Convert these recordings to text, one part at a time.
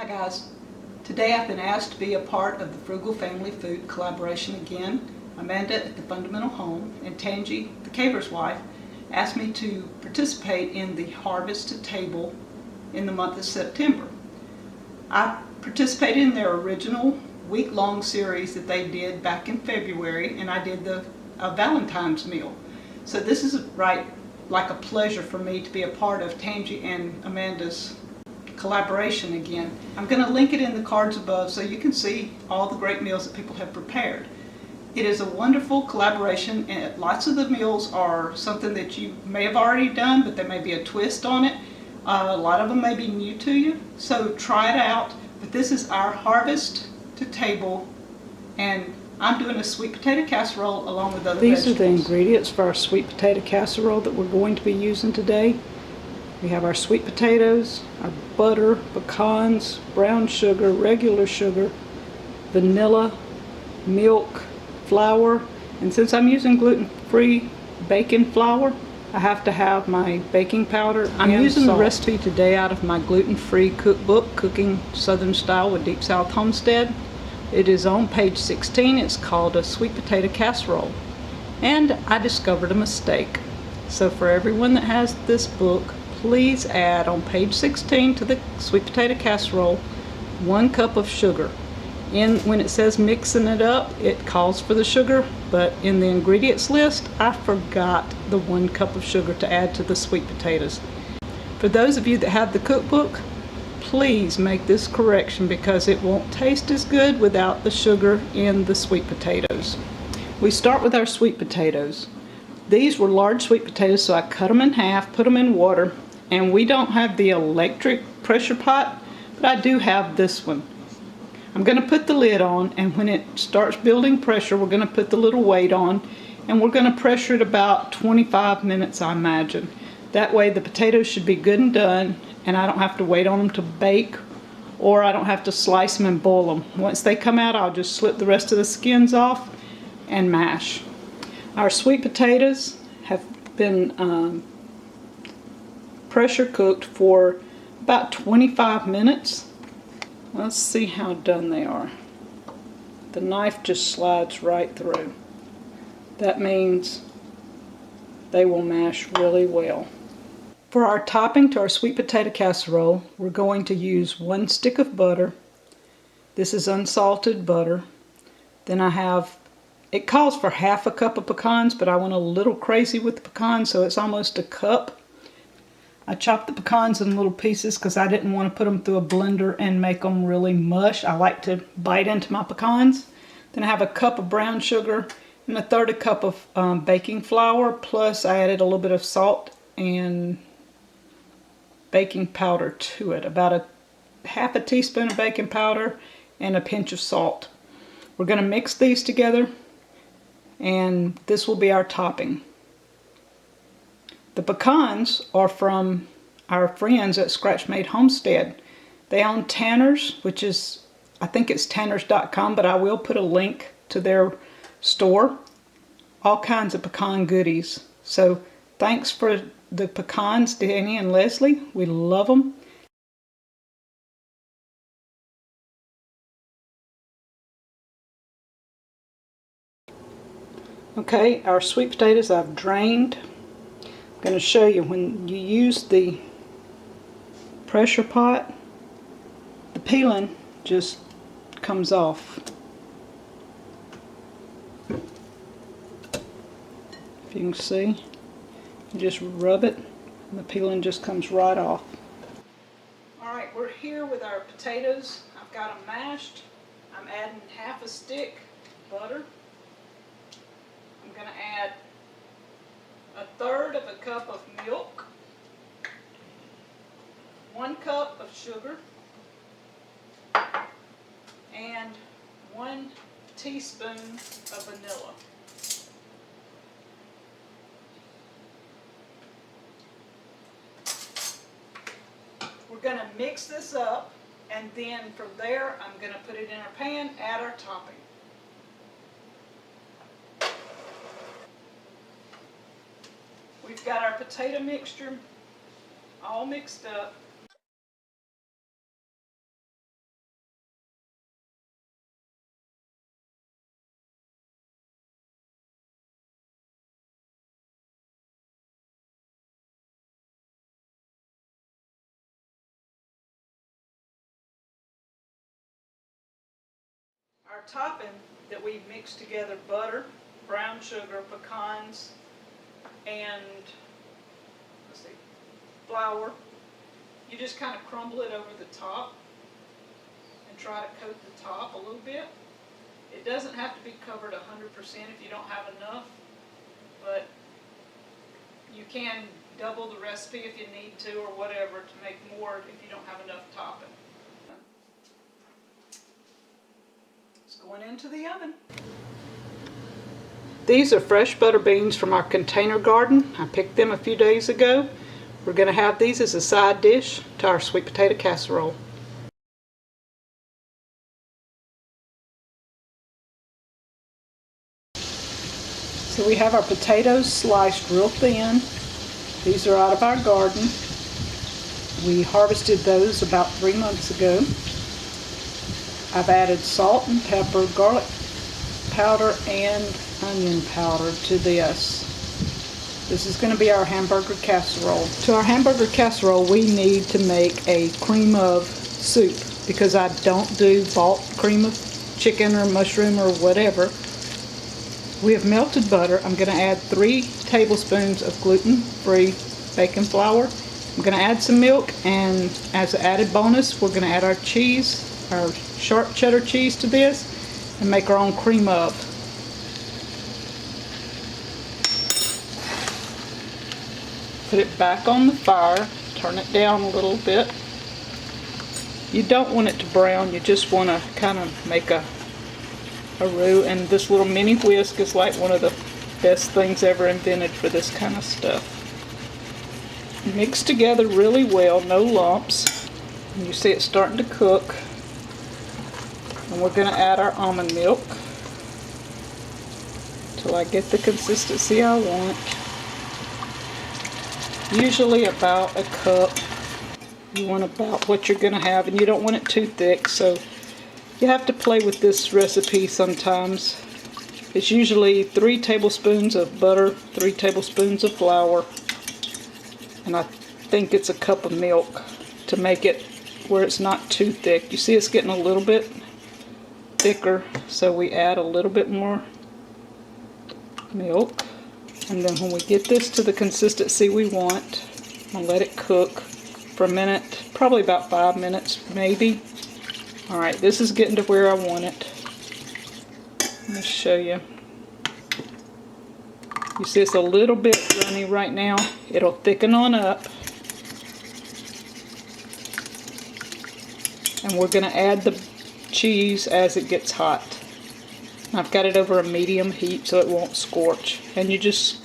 guys, today I've been asked to be a part of the Frugal Family Food Collaboration again. Amanda at the Fundamental Home and Tangi, the caver's wife, asked me to participate in the Harvest to Table in the month of September. I participated in their original week-long series that they did back in February, and I did the Valentine's meal. So this is like a pleasure for me to be a part of Tangi and Amanda's collaboration again. I'm going to link it in the cards above so you can see all the great meals that people have prepared. It is a wonderful collaboration, and lots of the meals are something that you may have already done, but there may be a twist on it. A lot of them may be new to you, so try it out. But this is our Harvest to Table, and I'm doing a sweet potato casserole along with other vegetables. These are the ingredients for our sweet potato casserole that we're going to be using today. We have our sweet potatoes, our butter, pecans, brown sugar, regular sugar, vanilla, milk, flour, and since I'm using gluten-free baking flour, I have to have my baking powder. I'm using the recipe today out of my gluten-free cookbook, Cooking Southern Style with Deep South Homestead. It is on page 16. It's called a sweet potato casserole. And I discovered a mistake. So for everyone that has this book, please add on page 16 to the sweet potato casserole 1 cup of sugar. When it says mixing it up, it calls for the sugar, but in the ingredients list, I forgot the 1 cup of sugar to add to the sweet potatoes. For those of you that have the cookbook, please make this correction because it won't taste as good without the sugar in the sweet potatoes. We start with our sweet potatoes. These were large sweet potatoes, so I cut them in half, put them in water, and we don't have the electric pressure pot, but I do have this one. I'm going to put the lid on, and when it starts building pressure, we're going to put the little weight on, and we're going to pressure it about 25 minutes, I imagine. That way the potatoes should be good and done, and I don't have to wait on them to bake, or I don't have to slice them and boil them. Once they come out, I'll just slip the rest of the skins off and mash. Our sweet potatoes have been pressure cooked for about 25 minutes. Let's see how done they are. The knife just slides right through. That means they will mash really well. For our topping to our sweet potato casserole, we're going to use 1 stick of butter. This is unsalted butter. Then it calls for half a cup of pecans, but I went a little crazy with the pecans, so it's almost a cup. I chopped the pecans in little pieces because I didn't want to put them through a blender and make them really mush. I like to bite into my pecans. Then I have a cup of brown sugar and 1/3 cup of baking flour, plus I added a little bit of salt and baking powder to it. About half a teaspoon of baking powder and a pinch of salt. We're going to mix these together, and this will be our topping. The pecans are from our friends at Scratch Made Homestead. They own Tanner's, which is, I think it's tanners.com, but I will put a link to their store. All kinds of pecan goodies. So thanks for the pecans, Danny and Leslie. We love them. Okay, our sweet potatoes I've drained. I'm going to show you when you use the pressure pot, the peeling just comes off. If you can see, you just rub it and the peeling just comes right off. Alright, we're here with our potatoes. I've got them mashed. I'm adding half a stick butter. I'm going to add 1/3 cup of milk, 1 cup of sugar, and 1 teaspoon of vanilla. We're going to mix this up, and then from there I'm going to put it in our pan, add our topping. We've got our potato mixture all mixed up. Our topping that we mixed together, butter, brown sugar, pecans, and flour. You just kind of crumble it over the top and try to coat the top a little bit. It doesn't have to be covered 100% if you don't have enough, but you can double the recipe if you need to or whatever to make more if you don't have enough topping. It's going into the oven. These are fresh butter beans from our container garden. I picked them a few days ago. We're going to have these as a side dish to our sweet potato casserole. So we have our potatoes sliced real thin. These are out of our garden. We harvested those about 3 months ago. I've added salt and pepper, garlic powder, and onion powder to this. This is going to be our hamburger casserole. To our hamburger casserole, we need to make a cream of soup because I don't do bulk cream of chicken or mushroom or whatever. We have melted butter. I'm going to add 3 tablespoons of gluten-free baking flour. I'm going to add some milk, and as an added bonus, we're going to add our cheese, our sharp cheddar cheese to this, and make our own cream of. Put it back on the fire, turn it down a little bit. You don't want it to brown, you just want to kind of make a roux, and this little mini whisk is like one of the best things ever invented for this kind of stuff. Mix together really well, no lumps. And you see it starting to cook. And we're going to add our almond milk till I get the consistency I want. Usually about a cup. You want about what you're going to have, and you don't want it too thick, so you have to play with this recipe sometimes. It's usually 3 tablespoons of butter, 3 tablespoons of flour, and I think it's a cup of milk to make it where it's not too thick. You see it's getting a little bit thicker, so we add a little bit more milk. And then when we get this to the consistency we want, I'll let it cook for a minute, probably about 5 minutes maybe. Alright, this is getting to where I want it. Let me show you. You see it's a little bit runny right now. It'll thicken on up. And we're going to add the cheese as it gets hot. I've got it over a medium heat so it won't scorch. And you just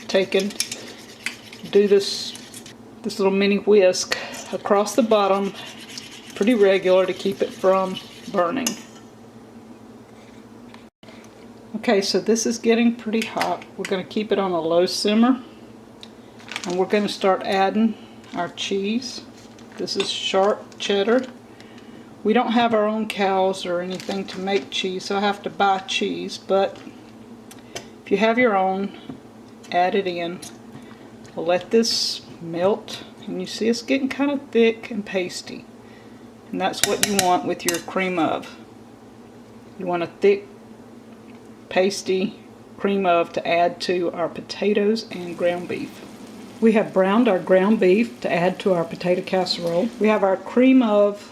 take and do this little mini whisk across the bottom pretty regular to keep it from burning. Okay, so this is getting pretty hot. We're going to keep it on a low simmer. And we're going to start adding our cheese. This is sharp cheddar. We don't have our own cows or anything to make cheese, so I have to buy cheese, but if you have your own, add it in. We'll let this melt, and you see it's getting kind of thick and pasty. And that's what you want with your cream of. You want a thick, pasty cream of to add to our potatoes and ground beef. We have browned our ground beef to add to our potato casserole. We have our cream of,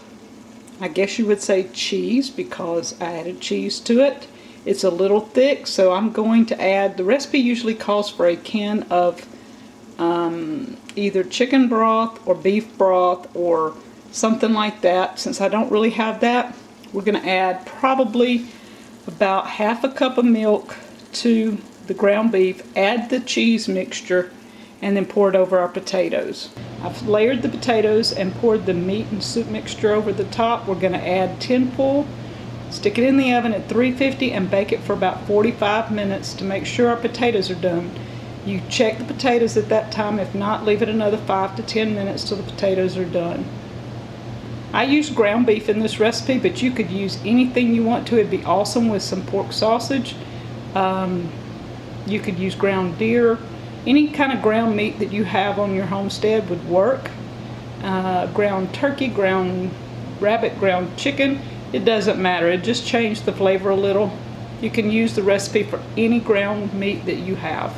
I guess you would say cheese, because I added cheese to it. It's a little thick, so I'm going to add, the recipe usually calls for a can of either chicken broth or beef broth or something like that. Since I don't really have that, we're going to add probably about half a cup of milk to the ground beef, add the cheese mixture, and then pour it over our potatoes. I've layered the potatoes and poured the meat and soup mixture over the top. We're going to add tin foil, stick it in the oven at 350 and bake it for about 45 minutes to make sure our potatoes are done. You check the potatoes at that time. If not, leave it another 5 to 10 minutes till the potatoes are done. I use ground beef in this recipe, but you could use anything you want to. It'd be awesome with some pork sausage. You could use ground deer. Any kind of ground meat that you have on your homestead would work. Ground turkey, ground rabbit, ground chicken, It doesn't matter, it just changed the flavor a little. You can use the recipe for any ground meat that you have.